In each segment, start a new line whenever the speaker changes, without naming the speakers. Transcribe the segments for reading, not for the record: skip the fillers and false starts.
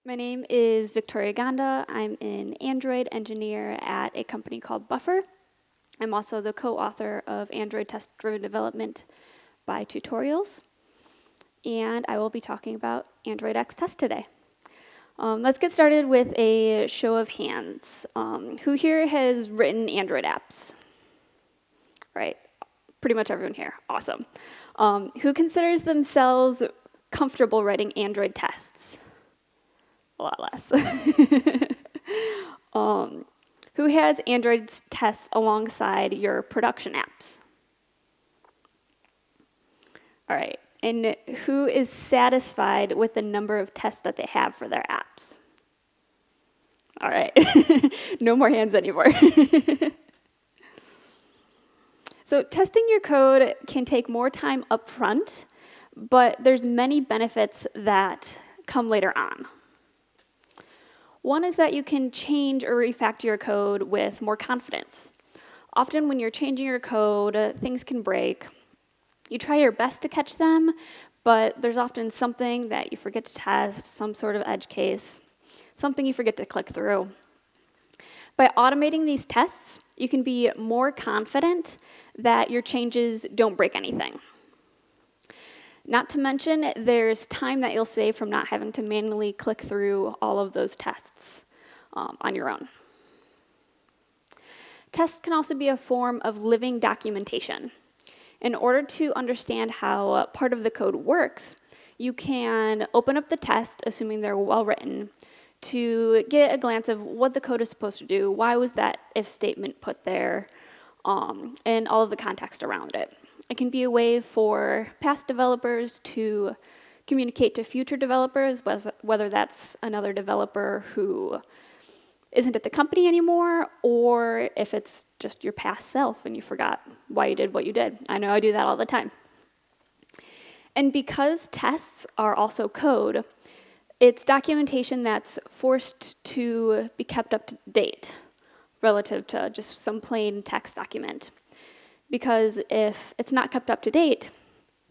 My name is Victoria Gonda. I'm an Android engineer at a company called Buffer. I'm also the co-author of Android Test-Driven Development by Tutorials. And I will be talking about AndroidX Test today. Let's get started with a show of hands. Who here has written Android apps? Right, pretty much everyone here. Awesome. Who considers themselves comfortable writing Android tests? A lot less. Who has Android tests alongside your production apps? All right. And who is satisfied with the number of tests that they have for their apps? All right. No more hands anymore. So testing your code can take more time up front, but there's many benefits that come later on. One is that you can change or refactor your code with more confidence. Often when you're changing your code, things can break. You try your best to catch them, but there's often something that you forget to test, some sort of edge case, something you forget to click through. By automating these tests, you can be more confident that your changes don't break anything. Not to mention, there's time that you'll save from not having to manually click through all of those tests on your own. Tests can also be a form of living documentation. In order to understand how part of the code works, you can open up the test, assuming they're well written, to get a glance of what the code is supposed to do, why was that if statement put there, and all of the context around it. It can be a way for past developers to communicate to future developers, whether that's another developer who isn't at the company anymore, or if it's just your past self and you forgot why you did what you did. I know I do that all the time. And because tests are also code, it's documentation that's forced to be kept up to date relative to just some plain text document. Because if it's not kept up to date,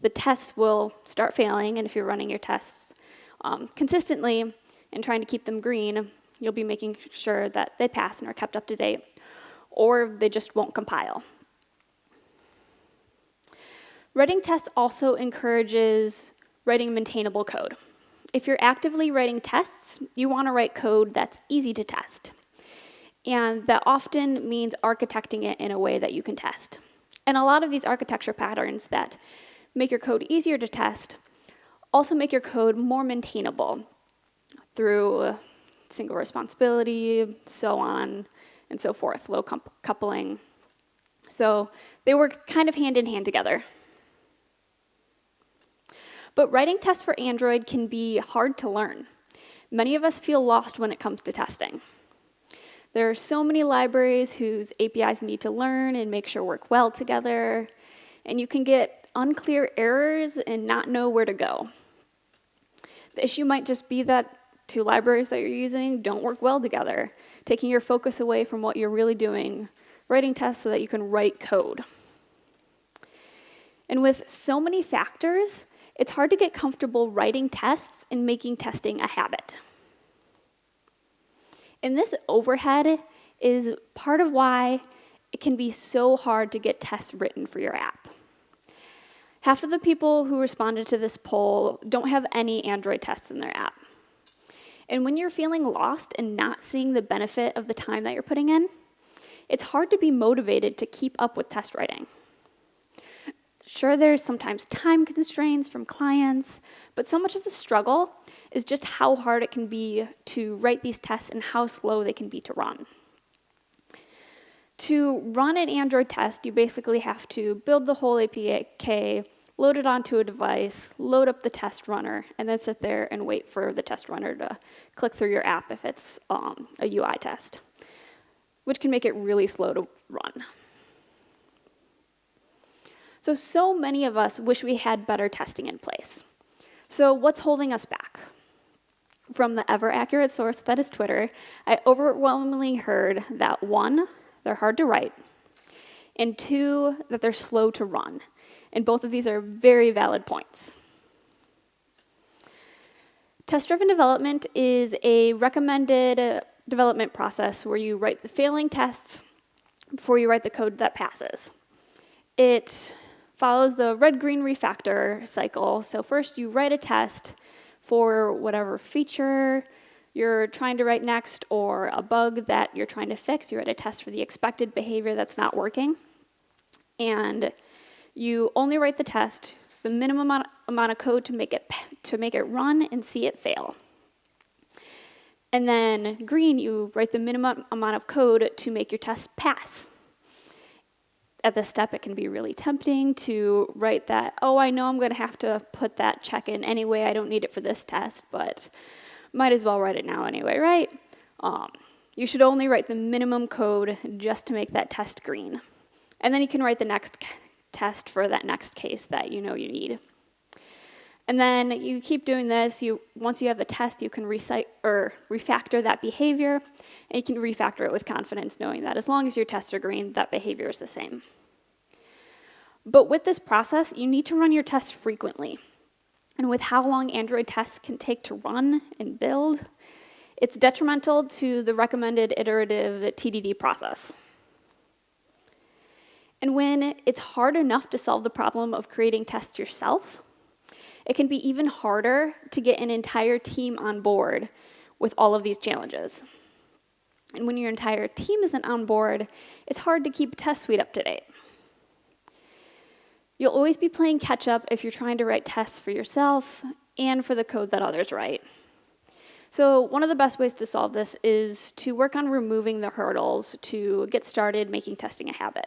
the tests will start failing, and if you're running your tests consistently and trying to keep them green, you'll be making sure that they pass and are kept up to date, or they just won't compile. Writing tests also encourages writing maintainable code. If you're actively writing tests, you want to write code that's easy to test. And that often means architecting it in a way that you can test. And a lot of these architecture patterns that make your code easier to test also make your code more maintainable through single responsibility, so on and so forth, low coupling. So they work kind of hand in hand together. But writing tests for Android can be hard to learn. Many of us feel lost when it comes to testing. There are so many libraries whose APIs need to learn and make sure work well together, and you can get unclear errors and not know where to go. The issue might just be that two libraries that you're using don't work well together, taking your focus away from what you're really doing, writing tests so that you can write code. And with so many factors, it's hard to get comfortable writing tests and making testing a habit. And this overhead is part of why it can be so hard to get tests written for your app. Half of the people who responded to this poll don't have any Android tests in their app. And when you're feeling lost and not seeing the benefit of the time that you're putting in, it's hard to be motivated to keep up with test writing. Sure, there's sometimes time constraints from clients, but so much of the struggle is just how hard it can be to write these tests and how slow they can be to run. To run an Android test, you basically have to build the whole APK, load it onto a device, load up the test runner, and then sit there and wait for the test runner to click through your app if it's a UI test, which can make it really slow to run. So many of us wish we had better testing in place. So what's holding us back? From the ever-accurate source that is Twitter, I overwhelmingly heard that 1, they're hard to write, and 2, that they're slow to run. And both of these are very valid points. Test-driven development is a recommended development process where you write the failing tests before you write the code that passes. It follows the red-green refactor cycle. So first you write a test for whatever feature you're trying to write next or a bug that you're trying to fix. You write a test for the expected behavior that's not working. And you only write the test, the minimum amount of code to make it run and see it fail. And then green, you write the minimum amount of code to make your test pass. At this step, it can be really tempting to write that, oh, I know I'm going to have to put that check in anyway. I don't need it for this test, but might as well write it now anyway, right? You should only write the minimum code just to make that test green. And then you can write the next test for that next case that you know you need. And then you keep doing this. Once you have a test, you can refactor that behavior, and you can refactor it with confidence, knowing that as long as your tests are green, that behavior is the same. But with this process, you need to run your tests frequently. And with how long Android tests can take to run and build, it's detrimental to the recommended iterative TDD process. And when it's hard enough to solve the problem of creating tests yourself, it can be even harder to get an entire team on board with all of these challenges. And when your entire team isn't on board, it's hard to keep a test suite up to date. You'll always be playing catch up if you're trying to write tests for yourself and for the code that others write. So one of the best ways to solve this is to work on removing the hurdles to get started making testing a habit.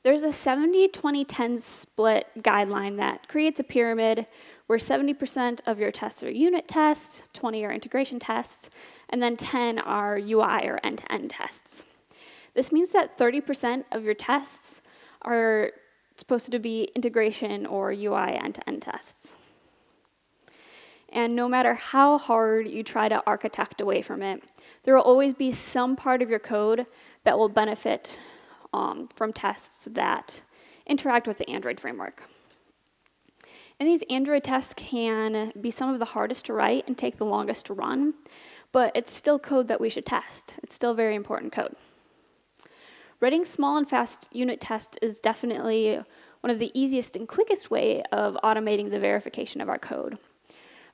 There's a 70-20-10 split guideline that creates a pyramid where 70% of your tests are unit tests, 20 are integration tests, and then 10 are UI or end-to-end tests. This means that 30% of your tests are supposed to be integration or UI end-to-end tests. And no matter how hard you try to architect away from it, there will always be some part of your code that will benefit from tests that interact with the Android framework. And these Android tests can be some of the hardest to write and take the longest to run, but it's still code that we should test. It's still very important code. Writing small and fast unit tests is definitely one of the easiest and quickest way of automating the verification of our code.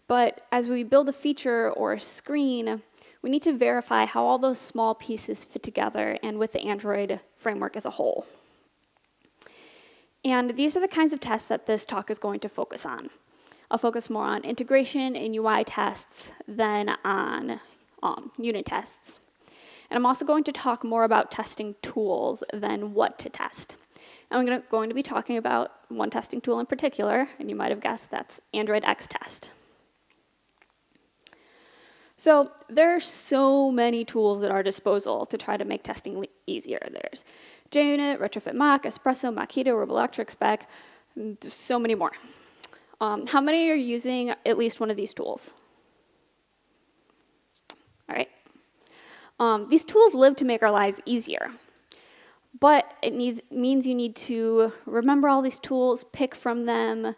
But as we build a feature or a screen, we need to verify how all those small pieces fit together and with the Android framework as a whole. And these are the kinds of tests that this talk is going to focus on. I'll focus more on integration and UI tests than on unit tests. And I'm also going to talk more about testing tools than what to test. And I'm going to be talking about one testing tool in particular, and you might have guessed that's AndroidX Test. So there are so many tools at our disposal to try to make testing easier. There's JUnit, Retrofit Mock, Espresso, Mockito, Robolectric Spec, and there's so many more. How many are using at least one of these tools? All right. These tools live to make our lives easier, but it means you need to remember all these tools, pick from them,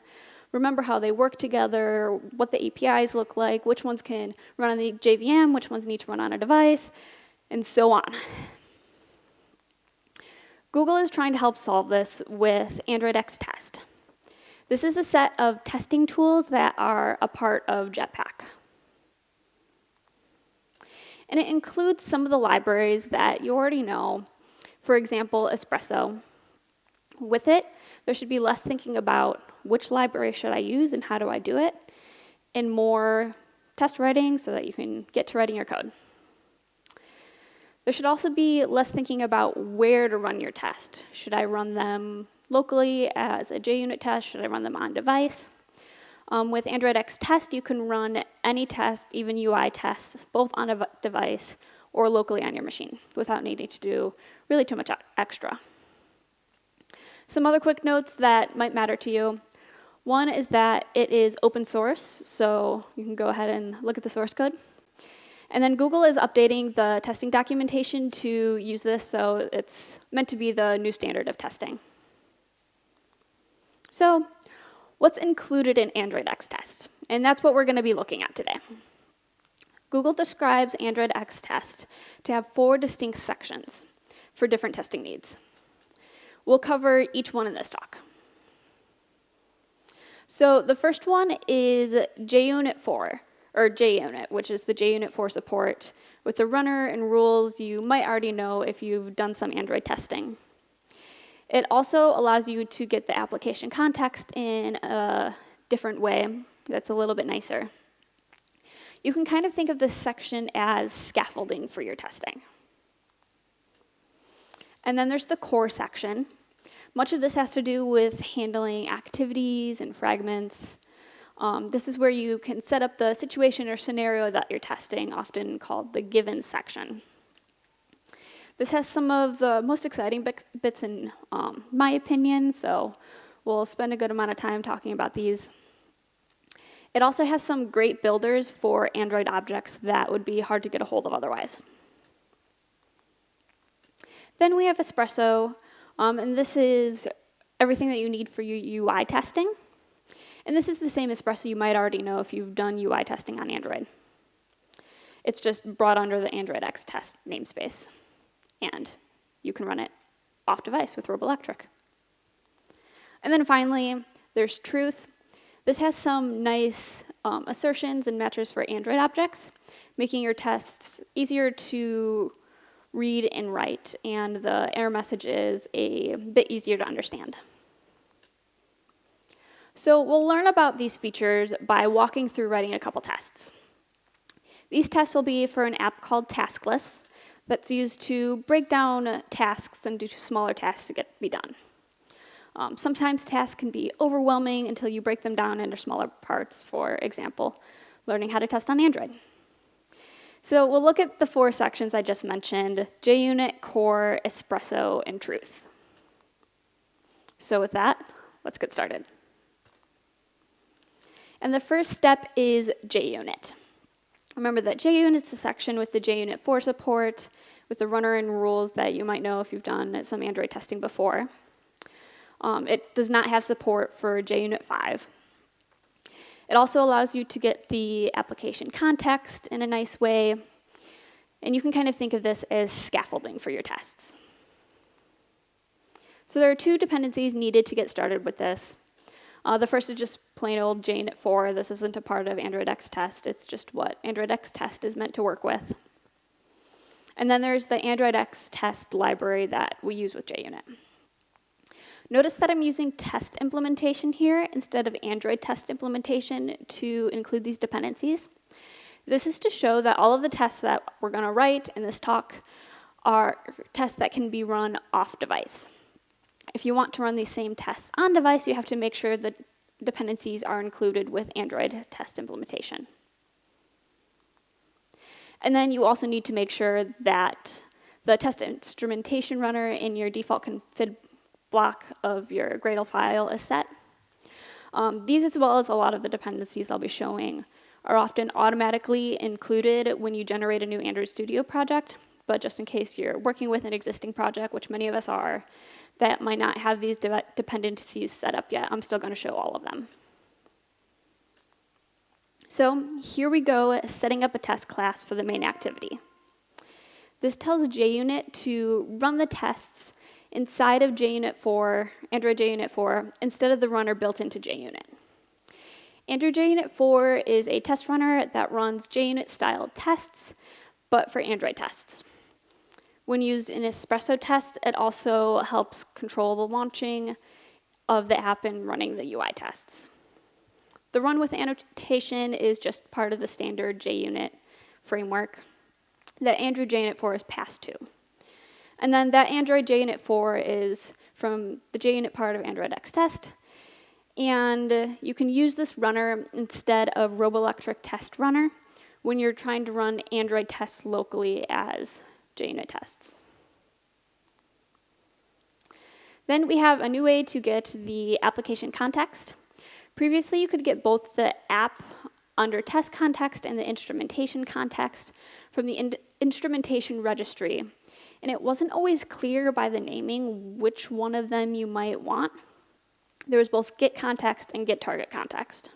remember how they work together, what the APIs look like, which ones can run on the JVM, which ones need to run on a device, and so on. Google is trying to help solve this with AndroidX Test. This is a set of testing tools that are a part of Jetpack. And it includes some of the libraries that you already know. For example, Espresso. With it, there should be less thinking about which library should I use and how do I do it, and more test writing so that you can get to writing your code. There should also be less thinking about where to run your test. Should I run them locally as a JUnit test? Should I run them on device? With AndroidX Test, you can run any test, even UI tests, both on a device or locally on your machine without needing to do really too much extra. Some other quick notes that might matter to you. One is that it is open source, so you can go ahead and look at the source code. And then Google is updating the testing documentation to use this, so it's meant to be the new standard of testing. So What's included in AndroidX Test? And that's what we're going to be looking at today. Google describes AndroidX Test to have 4 distinct sections for different testing needs. We'll cover each one in this talk. So the first one is JUnit 4, or JUnit, which is the JUnit 4 support with the runner and rules you might already know if you've done some Android testing. It also allows you to get the application context in a different way that's a little bit nicer. You can kind of think of this section as scaffolding for your testing. And then there's the core section. Much of this has to do with handling activities and fragments. This is where you can set up the situation or scenario that you're testing, often called the given section. This has some of the most exciting bits in my opinion, so we'll spend a good amount of time talking about these. It also has some great builders for Android objects that would be hard to get a hold of otherwise. Then we have Espresso, and this is everything that you need for your UI testing. And this is the same Espresso you might already know if you've done UI testing on Android. It's just brought under the AndroidX Test namespace. And you can run it off device with Robolectric. And then finally, there's Truth. This has some nice assertions and matches for Android objects, making your tests easier to read and write, and the error message is a bit easier to understand. So we'll learn about these features by walking through writing a couple tests. These tests will be for an app called Task Lists that's used to break down tasks and do smaller tasks to be done. Sometimes tasks can be overwhelming until you break them down into smaller parts, for example, learning how to test on Android. So we'll look at the 4 sections I just mentioned: JUnit, Core, Espresso, and Truth. So with that, let's get started. And the first step is JUnit. Remember that JUnit is the section with the JUnit 4 support, with the runner and rules that you might know if you've done some Android testing before. It does not have support for JUnit 5. It also allows you to get the application context in a nice way, and you can kind of think of this as scaffolding for your tests. So there are 2 dependencies needed to get started with this. The first is just plain old JUnit 4. This isn't a part of AndroidX Test. It's just what AndroidX Test is meant to work with. And then there's the AndroidX Test library that we use with JUnit. Notice that I'm using test implementation here instead of Android test implementation to include these dependencies. This is to show that all of the tests that we're going to write in this talk are tests that can be run off device. If you want to run these same tests on device, you have to make sure that dependencies are included with Android test implementation. And then you also need to make sure that the test instrumentation runner in your default config block of your Gradle file is set. These, as well as a lot of the dependencies I'll be showing, are often automatically included when you generate a new Android Studio project, but just in case you're working with an existing project, which many of us are, that might not have these dependencies set up yet, I'm still going to show all of them. So here we go, setting up a test class for the main activity. This tells JUnit to run the tests inside of JUnit 4, Android JUnit 4, instead of the runner built into JUnit. Android JUnit 4 is a test runner that runs JUnit-style tests, but for Android tests. When used in Espresso tests, it also helps control the launching of the app and running the UI tests. The run with annotation is just part of the standard JUnit framework that Android JUnit 4 is passed to. And then that Android JUnit 4 is from the JUnit part of AndroidX Test. And you can use this runner instead of Robolectric test runner when you're trying to run Android tests locally as JUnit tests. Then we have a new way to get the application context. Previously, you could get both the app under test context and the instrumentation context from the instrumentation registry. And it wasn't always clear by the naming which one of them you might want. there was both get context and get target context.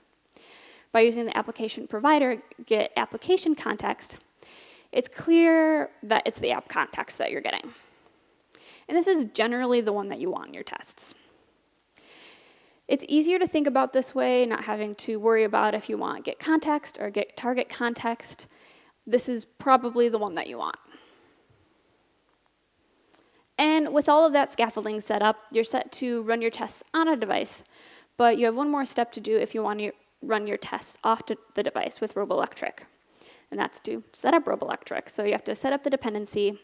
By using the application provider get application context, it's clear that it's the app context that you're getting. And this is generally the one that you want in your tests. It's easier to think about this way, not having to worry about if you want get context or get target context. This is probably the one that you want. And with all of that scaffolding set up, you're set to run your tests on a device, but you have one more step to do if you want to run your tests off the device with Robolectric, and that's to set up Robolectric. So you have to set up the dependency.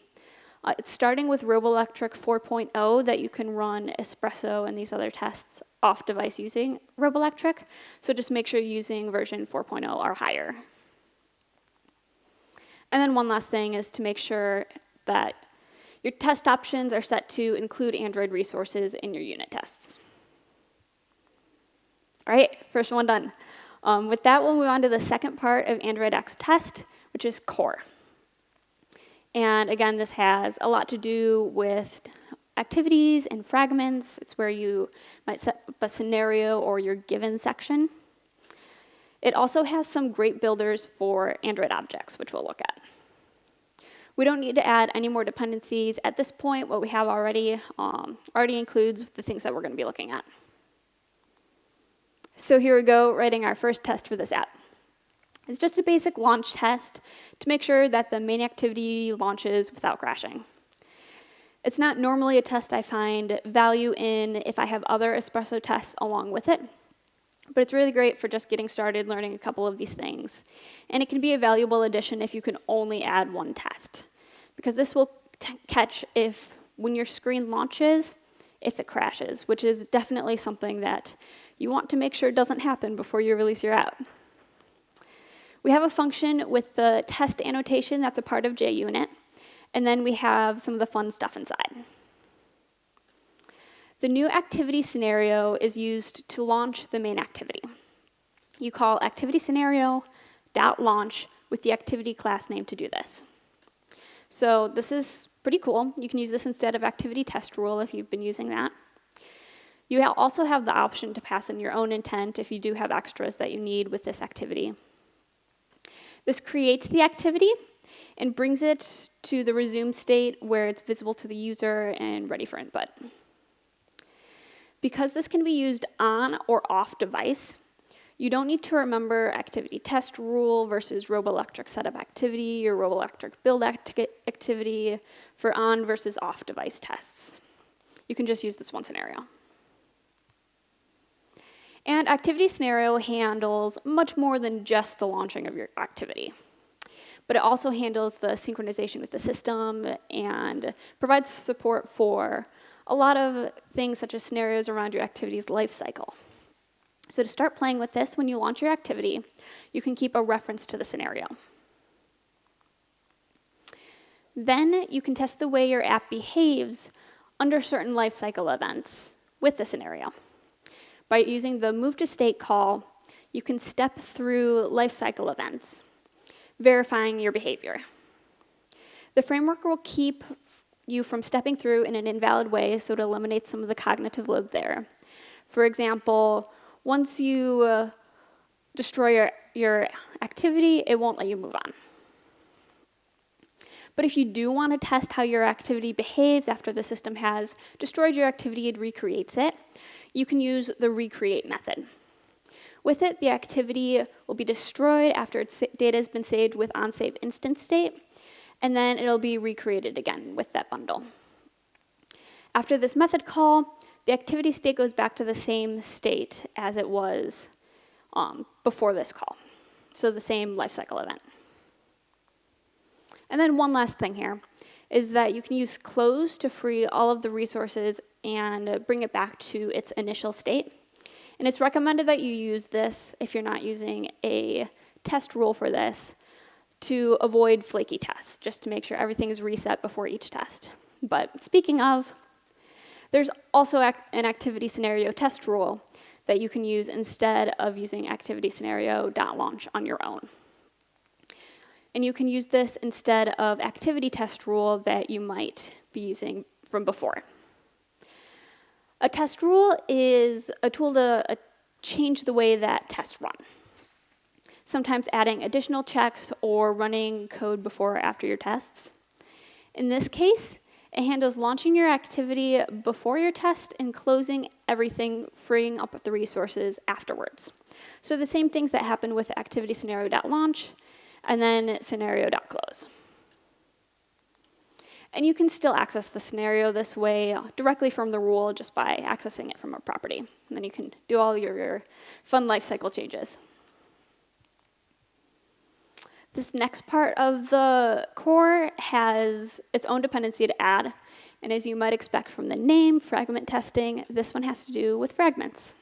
It's starting with Robolectric 4.0 that you can run Espresso and these other tests off device using Robolectric, so just make sure you're using version 4.0 or higher. And then one last thing is to make sure that your test options are set to include Android resources in your unit tests. All right, first one done. With that, we'll move on to the second part of AndroidX Test, which is core. And again, this has a lot to do with activities and fragments. It's where you might set up a scenario or your given section. It also has some great builders for Android objects, which we'll look at. We don't need to add any more dependencies at this point. What we have already includes the things that we're going to be looking at. So here we go, writing our first test for this app. It's just a basic launch test to make sure that the main activity launches without crashing. It's not normally a test I find value in if I have other Espresso tests along with it, but it's really great for just getting started learning a couple of these things. And it can be a valuable addition if you can only add one test, because this will catch if, when your screen launches, if it crashes, which is definitely something that you want to make sure doesn't happen before you release your app. We have a function with the test annotation that's a part of JUnit, and then we have some of the fun stuff inside. The new activity scenario is used to launch the main activity. You call activity scenario.launch with the activity class name to do this. So this is pretty cool. You can use this instead of activity test rule if you've been using that. You also have the option to pass in your own intent if you do have extras that you need with this activity. This creates the activity and brings it to the resume state where it's visible to the user and ready for input. Because this can be used on or off device, you don't need to remember activity test rule versus Robolectric setup activity or Robolectric build activity for on versus off device tests. You can just use this one scenario. And activity scenario handles much more than just the launching of your activity, but it also handles the synchronization with the system and provides support for a lot of things such as scenarios around your activity's lifecycle. So to start playing with this, when you launch your activity, you can keep a reference to the scenario. Then you can test the way your app behaves under certain lifecycle events with the scenario. By using the move to state call, you can step through lifecycle events, verifying your behavior. The framework will keep you from stepping through in an invalid way, so it eliminates some of the cognitive load there. For example, once you destroy your activity, it won't let you move on. But if you do want to test how your activity behaves after the system has destroyed your activity and recreates it, you can use the recreate method. With it, the activity will be destroyed after its data has been saved with onsave instance state, and then it'll be recreated again with that bundle. After this method call, the activity state goes back to the same state as it was before this call, so the same lifecycle event. And then one last thing here is that you can use close to free all of the resources and bring it back to its initial state. And it's recommended that you use this if you're not using a test rule for this to avoid flaky tests, just to make sure everything is reset before each test. But speaking of, there's also an activity scenario test rule that you can use instead of using activity scenario.launch on your own. And you can use this instead of activity test rule that you might be using from before. A test rule is a tool to change the way that tests run. Sometimes adding additional checks or running code before or after your tests. In this case, it handles launching your activity before your test and closing everything, freeing up the resources afterwards. So the same things that happen with activity scenario.launch and then scenario.close. And you can still access the scenario this way directly from the rule just by accessing it from a property. And then you can do all your fun lifecycle changes. This next part of the core has its own dependency to add. And as you might expect from the name, fragment testing, this one has to do with fragments.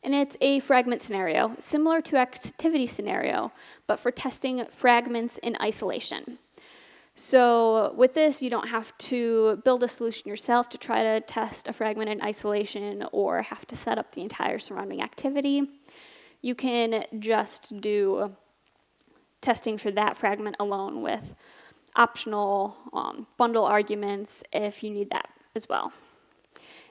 And it's a fragment scenario, similar to activity scenario, but for testing fragments in isolation. So with this, you don't have to build a solution yourself to try to test a fragment in isolation or have to set up the entire surrounding activity. You can just do testing for that fragment alone with optional bundle arguments if you need that as well.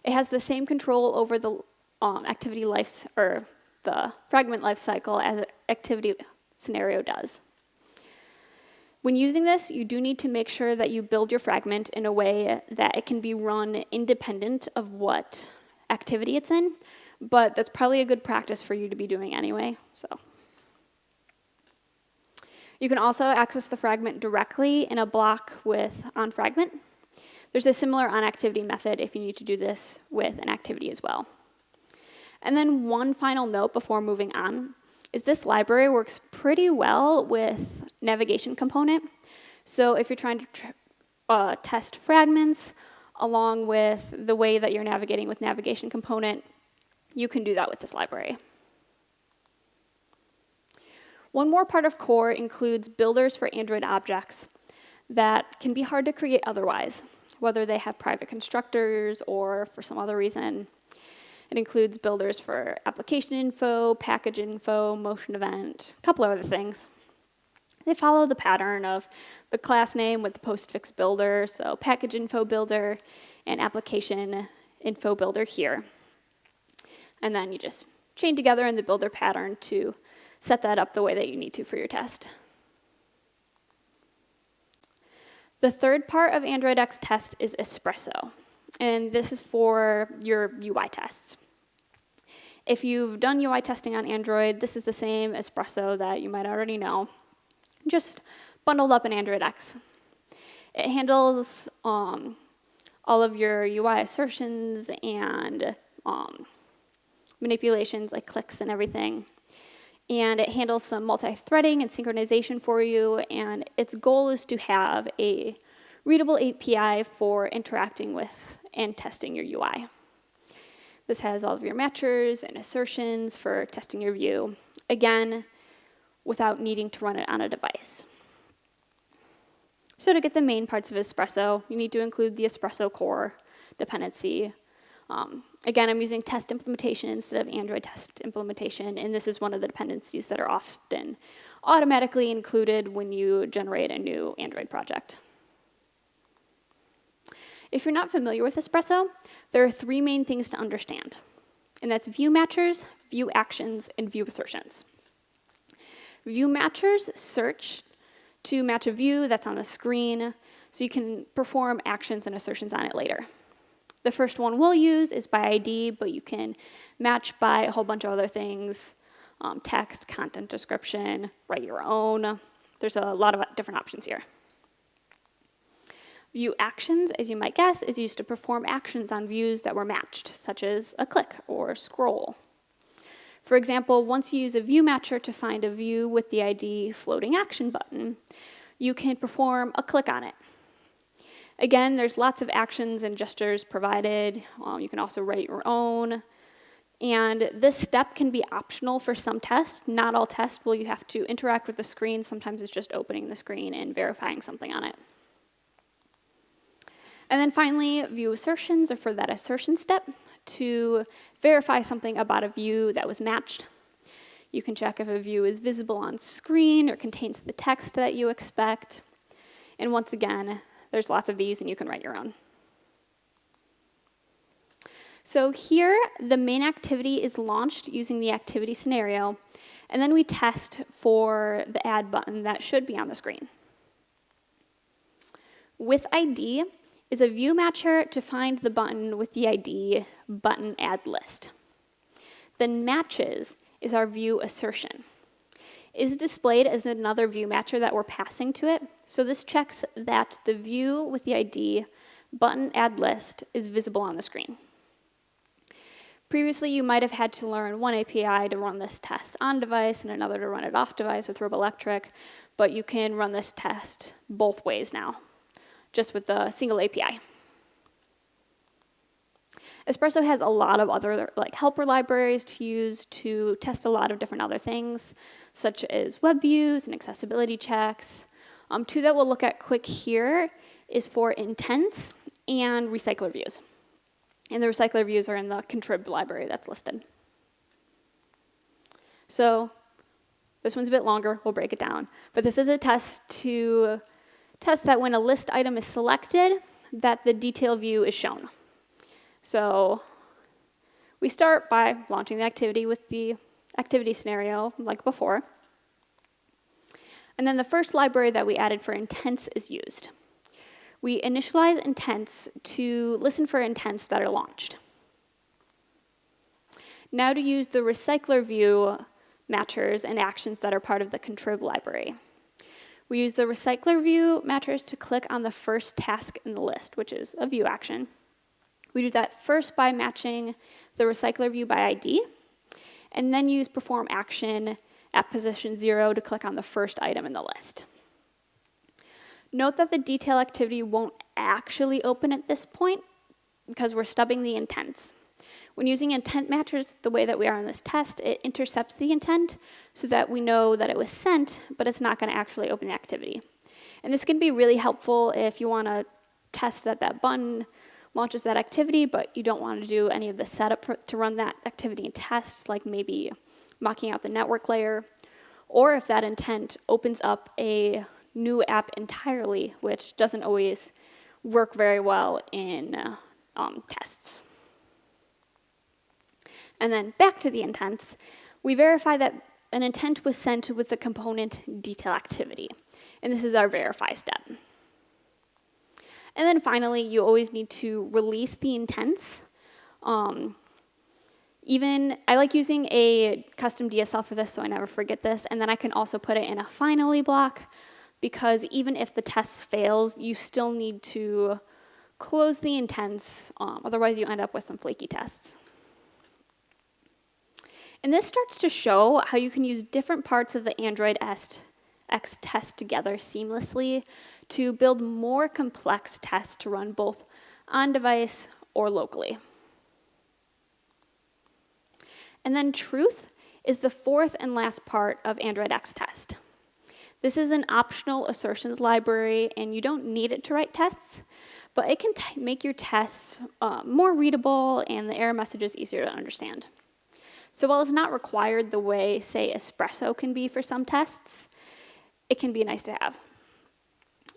It has the same control over the activity life or the fragment lifecycle as activity scenario does. When using this, you do need to make sure that you build your fragment in a way that it can be run independent of what activity it's in, but that's probably a good practice for you to be doing anyway. So you can also access the fragment directly in a block with onFragment. There's a similar onActivity method if you need to do this with an activity as well. And then one final note before moving on is this library works pretty well with navigation component. So if you're trying to test fragments along with the way that you're navigating with navigation component, you can do that with this library. One more part of core includes builders for Android objects that can be hard to create otherwise, whether they have private constructors or for some other reason. It includes builders for application info, package info, motion event, a couple of other things. They follow the pattern of the class name with the postfix builder, so package info builder and application info builder here. And then you just chain together in the builder pattern to set that up the way that you need to for your test. The third part of AndroidX Test is Espresso, and this is for your UI tests. If you've done UI testing on Android, this is the same Espresso that you might already know, just bundled up in AndroidX. It handles all of your UI assertions and manipulations like clicks and everything. And it handles some multi-threading and synchronization for you, and its goal is to have a readable API for interacting with and testing your UI. This has all of your matchers and assertions for testing your view, again, without needing to run it on a device. So to get the main parts of Espresso, you need to include the Espresso core dependency. Again, I'm using test implementation instead of Android test implementation, and this is one of the dependencies that are often automatically included when you generate a new Android project. If you're not familiar with Espresso, there are three main things to understand, and that's view matchers, view actions, and view assertions. View matchers search to match a view that's on the screen, so you can perform actions and assertions on it later. The first one we'll use is by ID, but you can match by a whole bunch of other things, text, content description, write your own. There's a lot of different options here. View actions, as you might guess, is used to perform actions on views that were matched, such as a click or scroll. For example, once you use a view matcher to find a view with the ID floating action button, you can perform a click on it. Again, there's lots of actions and gestures provided. You can also write your own. And this step can be optional for some tests. Not all tests will you have to interact with the screen. Sometimes it's just opening the screen and verifying something on it. And then finally, view assertions are for that assertion step to verify something about a view that was matched. You can check if a view is visible on screen or contains the text that you expect. And once again, there's lots of these, and you can write your own. So here, the main activity is launched using the activity scenario, and then we test for the add button that should be on the screen. With ID is a view matcher to find the button with the ID button add list. Then matches is our view assertion. It is displayed as another view matcher that we're passing to it. So this checks that the view with the ID button add list is visible on the screen. Previously, you might have had to learn one API to run this test on device and another to run it off device with Robolectric, but you can run this test both ways now, just with the single API. Espresso has a lot of other helper libraries to use to test a lot of different other things, such as web views and accessibility checks. Two that we'll look at quick here is for intents and recycler views. And the recycler views are in the contrib library that's listed. So this one's a bit longer, we'll break it down. But this is a test to test that when a list item is selected, that the detail view is shown. So we start by launching the activity with the activity scenario like before. And then the first library that we added for intents is used. We initialize intents to listen for intents that are launched. Now to use the recycler view matchers and actions that are part of the contrib library. We use the recycler view matchers to click on the first task in the list, which is a view action. We do that first by matching the recycler view by ID, and then use perform action at position 0 to click on the first item in the list. Note that the detail activity won't actually open at this point because we're stubbing the intents. When using intent matchers the way that we are in this test, it intercepts the intent so that we know that it was sent, but it's not going to actually open the activity. And this can be really helpful if you want to test that that button launches that activity, but you don't want to do any of the setup to run that activity and test, like maybe mocking out the network layer, or if that intent opens up a new app entirely, which doesn't always work very well in tests. And then back to the intents, we verify that an intent was sent with the component detail activity. And this is our verify step. And then finally, you always need to release the intents. I like using a custom DSL for this so I never forget this. And then I can also put it in a finally block, because even if the test fails, you still need to close the intents. Otherwise, you end up with some flaky tests. And this starts to show how you can use different parts of the AndroidX test together seamlessly to build more complex tests to run both on device or locally. And then truth is the fourth and last part of AndroidX test. This is an optional assertions library, and you don't need it to write tests, but it can make your tests more readable and the error messages easier to understand. So while it's not required the way, say, Espresso can be for some tests, it can be nice to have.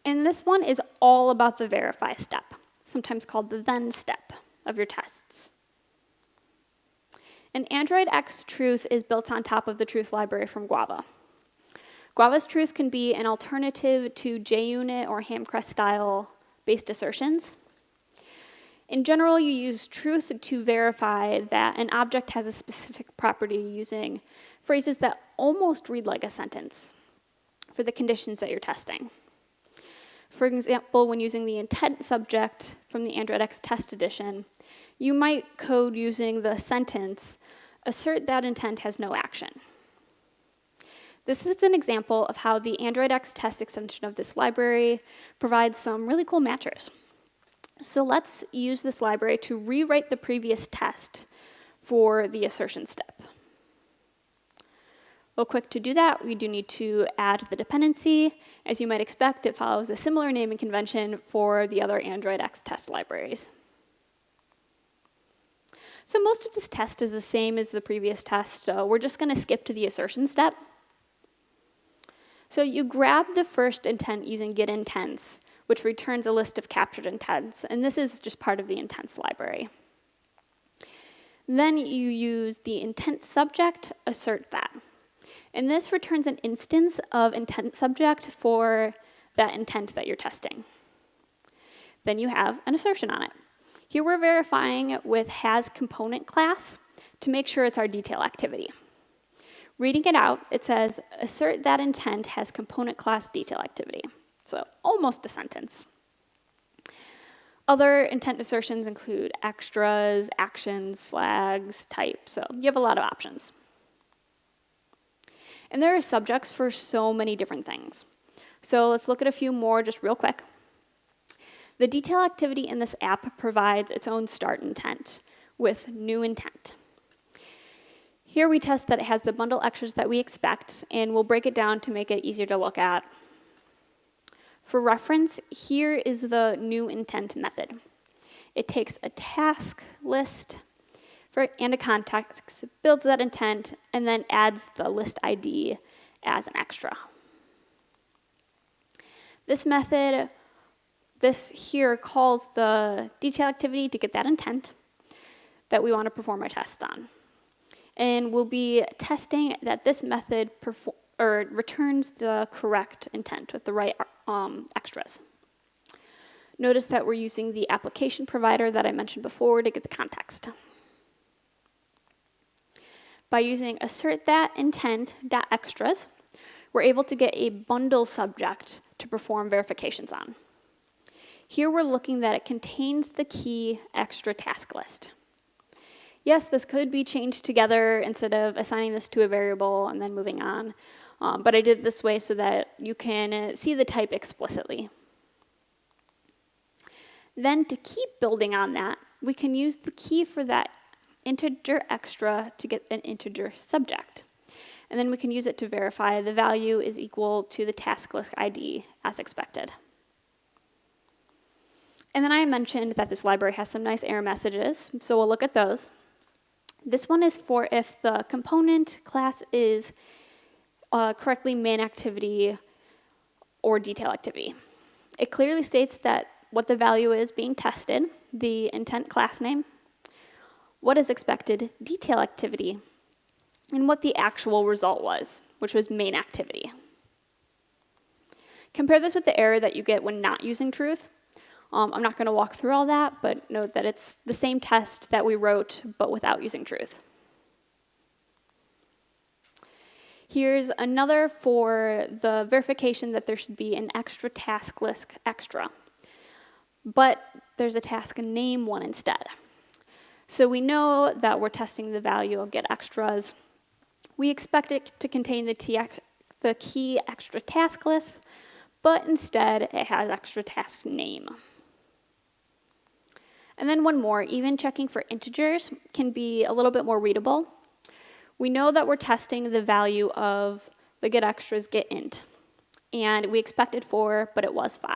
And this one is all about the verify step, sometimes called the then step of your tests. And AndroidX Truth is built on top of the Truth library from Guava. Guava's Truth can be an alternative to JUnit or Hamcrest style based assertions. In general, you use truth to verify that an object has a specific property using phrases that almost read like a sentence for the conditions that you're testing. For example, when using the intent subject from the AndroidX test edition, you might code using the sentence, assert that intent has no action. This is an example of how the AndroidX test extension of this library provides some really cool matchers. So let's use this library to rewrite the previous test for the assertion step. Real quick, to do that, we do need to add the dependency. As you might expect, it follows a similar naming convention for the other AndroidX test libraries. So most of this test is the same as the previous test, so we're just going to skip to the assertion step. So you grab the first intent using getIntents, which returns a list of captured intents, and this is just part of the intents library. Then you use the intent subject, assert that. And this returns an instance of intent subject for that intent that you're testing. Then you have an assertion on it. Here we're verifying with has component class to make sure it's our detail activity. Reading it out, it says, assert that intent has component class detail activity. So almost a sentence. Other intent assertions include extras, actions, flags, type, so you have a lot of options. And there are subjects for so many different things. So let's look at a few more just real quick. The detail activity in this app provides its own start intent with new intent. Here we test that it has the bundle extras that we expect, and we'll break it down to make it easier to look at. For reference, here is the new intent method. It takes a task list and a context, builds that intent, and then adds the list ID as an extra. This method, this here calls the detail activity to get that intent that we want to perform a test on. And we'll be testing that this method returns the correct intent with the right extras. Notice that we're using the application provider that I mentioned before to get the context. By using assert that intent.extras, we're able to get a bundle subject to perform verifications on. Here we're looking that it contains the key extra task list. Yes, this could be changed together instead of assigning this to a variable and then moving on, but I did it this way so that you can see the type explicitly. Then to keep building on that, we can use the key for that integer extra to get an integer subject. And then we can use it to verify the value is equal to the task list ID as expected. And then I mentioned that this library has some nice error messages, so we'll look at those. This one is for if the component class is correctly main activity or detail activity. It clearly states that what the value is being tested, the intent class name, what is expected detail activity, and what the actual result was, which was main activity. Compare this with the error that you get when not using truth. I'm not going to walk through all that, but note that it's the same test that we wrote, but without using truth. Here's another for the verification that there should be an extra task list extra, but there's a task name one instead. So we know that we're testing the value of get extras. We expect it to contain the key extra task list, but instead it has extra task name. And then one more, even checking for integers can be a little bit more readable. We know that we're testing the value of the get extras get int, and we expected 4, but it was 5.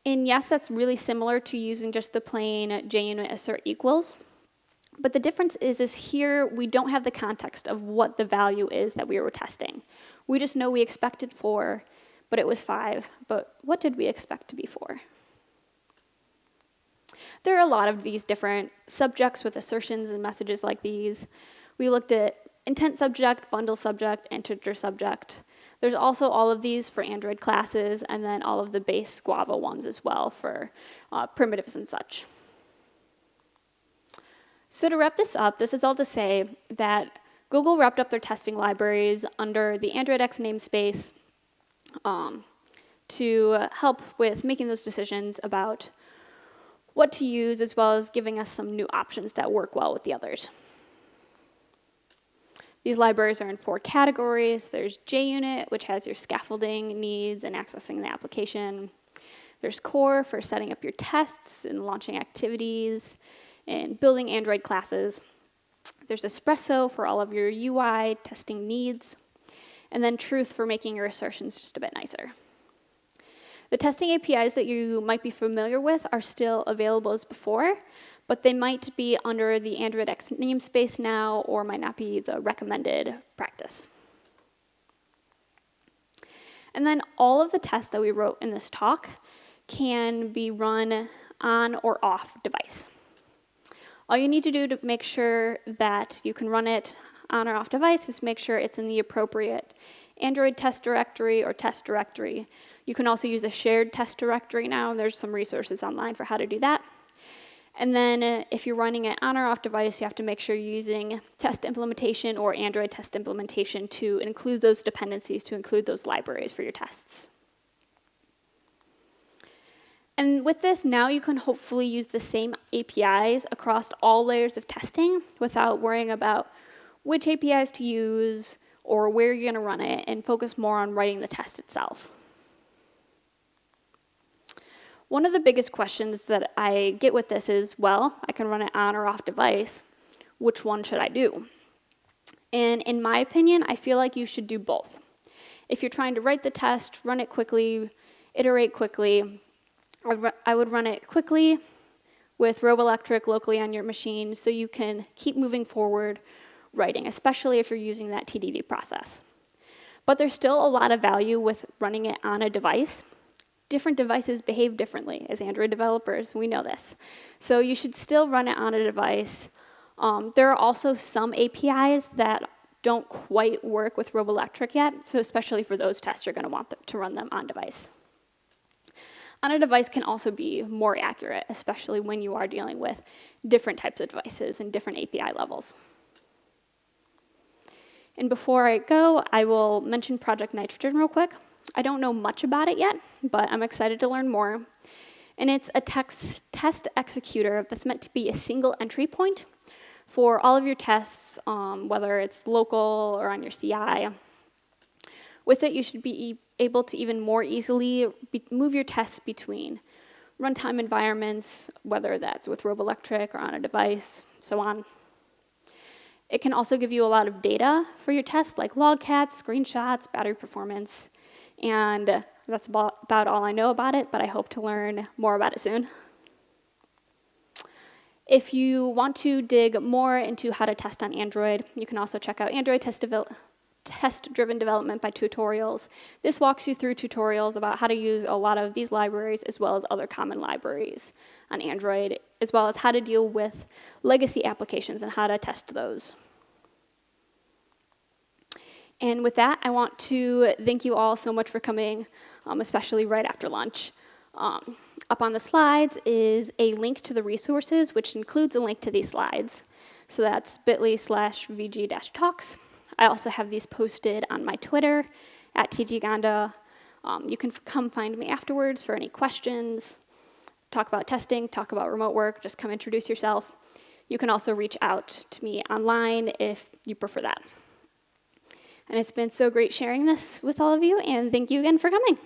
And yes, that's really similar to using just the plain JUnit assert equals, but the difference is here we don't have the context of what the value is that we were testing. We just know we expected 4, but it was 5, but what did we expect to be 4? There are a lot of these different subjects with assertions and messages like these. We looked at intent subject, bundle subject, integer subject. There's also all of these for Android classes, and then all of the base Guava ones as well for primitives and such. So to wrap this up, this is all to say that Google wrapped up their testing libraries under the AndroidX namespace to help with making those decisions about what to use, as well as giving us some new options that work well with the others. These libraries are in 4 categories. There's JUnit, which has your scaffolding needs and accessing the application. There's Core for setting up your tests and launching activities and building Android classes. There's Espresso for all of your UI testing needs. And then Truth for making your assertions just a bit nicer. The testing APIs that you might be familiar with are still available as before, but they might be under the AndroidX namespace now or might not be the recommended practice. And then all of the tests that we wrote in this talk can be run on or off device. All you need to do to make sure that you can run it on or off device is make sure it's in the appropriate Android test directory or test directory. You can also use a shared test directory now, and there's some resources online for how to do that. And then if you're running it on or off device, you have to make sure you're using test implementation or Android test implementation to include those dependencies, to include those libraries for your tests. And with this, now you can hopefully use the same APIs across all layers of testing without worrying about which APIs to use or where you're going to run it, and focus more on writing the test itself. One of the biggest questions that I get with this is, well, I can run it on or off device. Which one should I do? And in my opinion, I feel like you should do both. If you're trying to write the test, run it quickly, iterate quickly, I would run it quickly with Robolectric locally on your machine so you can keep moving forward writing, especially if you're using that TDD process. But there's still a lot of value with running it on a device. Different devices behave differently. As Android developers, we know this. So you should still run it on a device. There are also some APIs that don't quite work with Robolectric yet, so especially for those tests, you're going to want to run them on device. On a device can also be more accurate, especially when you are dealing with different types of devices and different API levels. And before I go, I will mention Project Nitrogen real quick. I don't know much about it yet, but I'm excited to learn more. And it's a test executor that's meant to be a single entry point for all of your tests, whether it's local or on your CI. With it, you should be able to even more easily move your tests between runtime environments, whether that's with Robolectric or on a device, so on. It can also give you a lot of data for your tests, like logcats, screenshots, battery performance, and that's about all I know about it, but I hope to learn more about it soon. If you want to dig more into how to test on Android, you can also check out Android Test-Driven Development by Tutorials. This walks you through tutorials about how to use a lot of these libraries as well as other common libraries on Android, as well as how to deal with legacy applications and how to test those. And with that, I want to thank you all so much for coming, especially right after lunch. Up on the slides is a link to the resources, which includes a link to these slides. So that's bit.ly/vg-talks. I also have these posted on my Twitter at @tggonda. You can come find me afterwards for any questions, talk about testing, talk about remote work, just come introduce yourself. You can also reach out to me online if you prefer that. And it's been so great sharing this with all of you, and thank you again for coming.